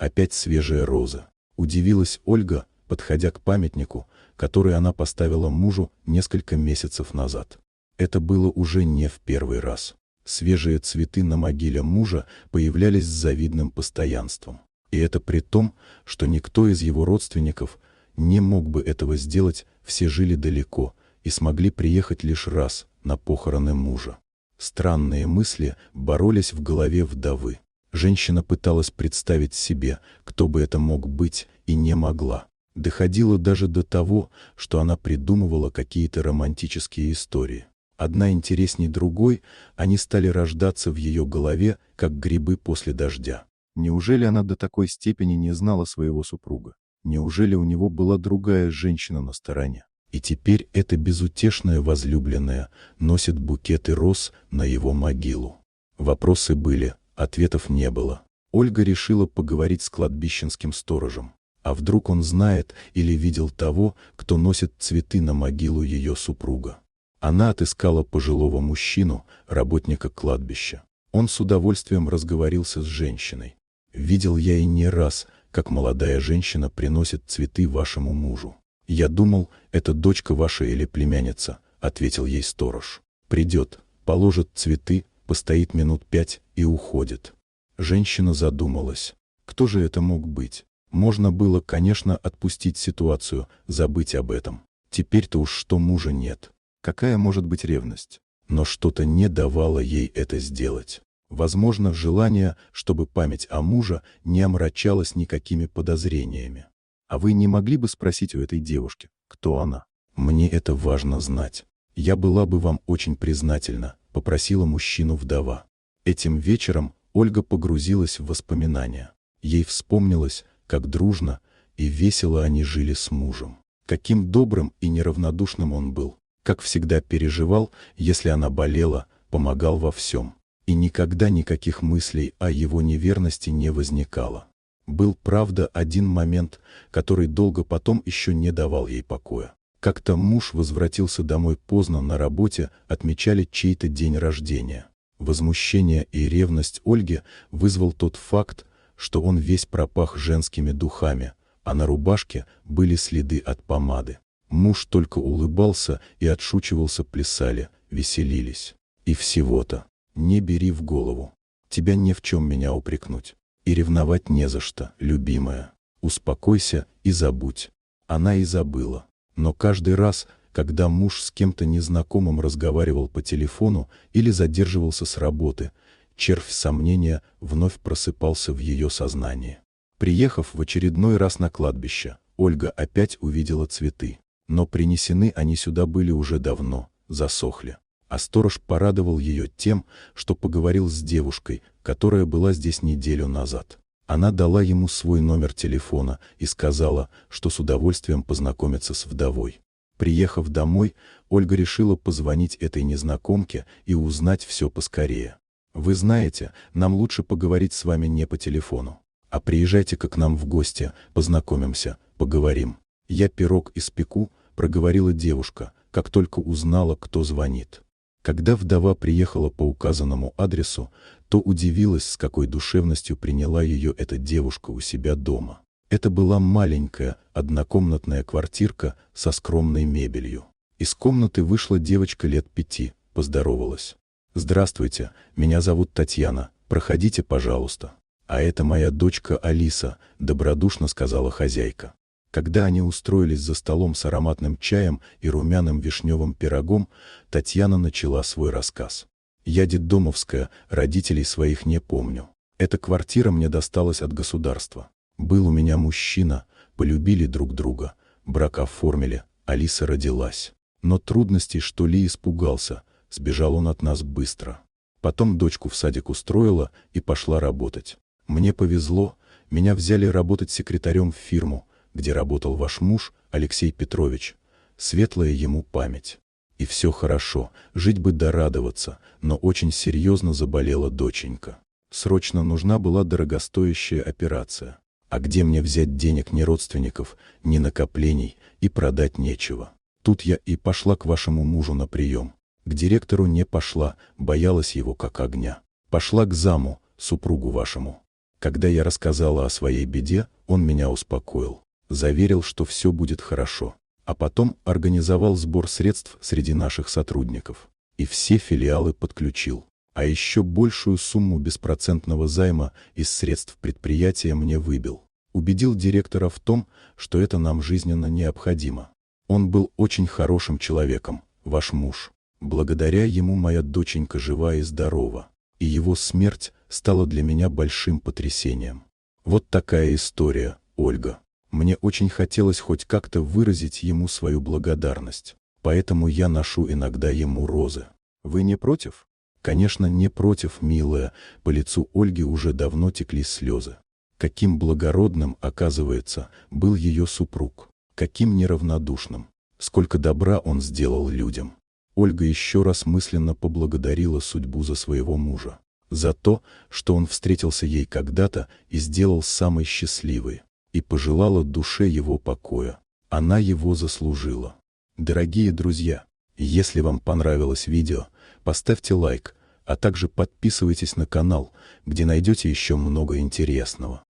Опять свежая роза. Удивилась Ольга, подходя к памятнику, который она поставила мужу несколько месяцев назад. Это было уже не в первый раз. Свежие цветы на могиле мужа появлялись с завидным постоянством. И это при том, что никто из его родственников не мог бы этого сделать, все жили далеко и смогли приехать лишь раз на похороны мужа. Странные мысли боролись в голове вдовы. Женщина пыталась представить себе, кто бы это мог быть, и не могла. Доходило даже до того, что она придумывала какие-то романтические истории. Одна интересней другой, они стали рождаться в ее голове, как грибы после дождя. Неужели она до такой степени не знала своего супруга? Неужели у него была другая женщина на стороне? И теперь эта безутешная возлюбленная носит букеты роз на его могилу. Вопросы были, ответов не было. Ольга решила поговорить с кладбищенским сторожем. А вдруг он знает или видел того, кто носит цветы на могилу ее супруга? Она отыскала пожилого мужчину, работника кладбища. Он с удовольствием разговорился с женщиной. «Видел я и не раз, как молодая женщина приносит цветы вашему мужу. Я думал, это дочка ваша или племянница», — ответил ей сторож. «Придет, положит цветы, постоит минут 5 и уходит». Женщина задумалась. Кто же это мог быть? Можно было, конечно, отпустить ситуацию, забыть об этом. Теперь-то уж что мужа нет. Какая может быть ревность? Но что-то не давало ей это сделать. Возможно, желание, чтобы память о муже не омрачалась никакими подозрениями. «А вы не могли бы спросить у этой девушки, кто она? Мне это важно знать. Я была бы вам очень признательна», — попросила мужчину вдова. Этим вечером Ольга погрузилась в воспоминания. Ей вспомнилось, как дружно и весело они жили с мужем. Каким добрым и неравнодушным он был. Как всегда переживал, если она болела, помогал во всем. И никогда никаких мыслей о его неверности не возникало. Был, правда, один момент, который долго потом еще не давал ей покоя. Как-то муж возвратился домой поздно на работе, отмечали чей-то день рождения. Возмущение и ревность Ольги вызвал тот факт, что он весь пропах женскими духами, а на рубашке были следы от помады. Муж только улыбался и отшучивался, плясали, веселились. И всего-то. Не бери в голову. Тебя не в чем меня упрекнуть. И ревновать не за что, любимая. Успокойся и забудь. Она и забыла. Но каждый раз, когда муж с кем-то незнакомым разговаривал по телефону или задерживался с работы, червь сомнения вновь просыпался в ее сознании. Приехав в очередной раз на кладбище, Ольга опять увидела цветы. Но принесены они сюда были уже давно, засохли. А сторож порадовал ее тем, что поговорил с девушкой, которая была здесь неделю назад. Она дала ему свой номер телефона и сказала, что с удовольствием познакомится с вдовой. Приехав домой, Ольга решила позвонить этой незнакомке и узнать все поскорее. «Вы знаете, нам лучше поговорить с вами не по телефону. А приезжайте-ка к нам в гости, познакомимся, поговорим. Я пирог испеку», — проговорила девушка, как только узнала, кто звонит. Когда вдова приехала по указанному адресу, то удивилась, с какой душевностью приняла ее эта девушка у себя дома. Это была маленькая, однокомнатная квартирка со скромной мебелью. Из комнаты вышла девочка лет 5, поздоровалась. «Здравствуйте, меня зовут Татьяна, проходите, пожалуйста». «А это моя дочка Алиса», — добродушно сказала хозяйка. Когда они устроились за столом с ароматным чаем и румяным вишневым пирогом, Татьяна начала свой рассказ. «Я детдомовская, родителей своих не помню. Эта квартира мне досталась от государства. Был у меня мужчина, полюбили друг друга, брак оформили, Алиса родилась. Но трудностей, что ли, испугался, сбежал он от нас быстро. Потом дочку в садик устроила и пошла работать. Мне повезло, меня взяли работать секретарем в фирму, где работал ваш муж, Алексей Петрович. Светлая ему память. И все хорошо, жить бы да радоваться, но очень серьезно заболела доченька. Срочно нужна была дорогостоящая операция. А где мне взять денег, ни родственников, ни накоплений, и продать нечего? Тут я и пошла к вашему мужу на прием. К директору не пошла, боялась его как огня. Пошла к заму, супругу вашему. Когда я рассказала о своей беде, он меня успокоил, заверил, что все будет хорошо, а потом организовал сбор средств среди наших сотрудников и все филиалы подключил. А еще большую сумму беспроцентного займа из средств предприятия мне выбил. Убедил директора в том, что это нам жизненно необходимо. Он был очень хорошим человеком, ваш муж. Благодаря ему моя доченька жива и здорова, и его смерть стала для меня большим потрясением. Вот такая история, Ольга. Мне очень хотелось хоть как-то выразить ему свою благодарность, поэтому я ношу иногда ему розы. Вы не против? Конечно, не против, милая. По лицу Ольги уже давно текли слезы. Каким благородным, оказывается, был ее супруг. Каким неравнодушным. Сколько добра он сделал людям. Ольга еще раз мысленно поблагодарила судьбу за своего мужа. За то, что он встретился ей когда-то и сделал самой счастливой. И пожелала душе его покоя. Она его заслужила. Дорогие друзья, если вам понравилось видео, поставьте лайк, а также подписывайтесь на канал, где найдете еще много интересного.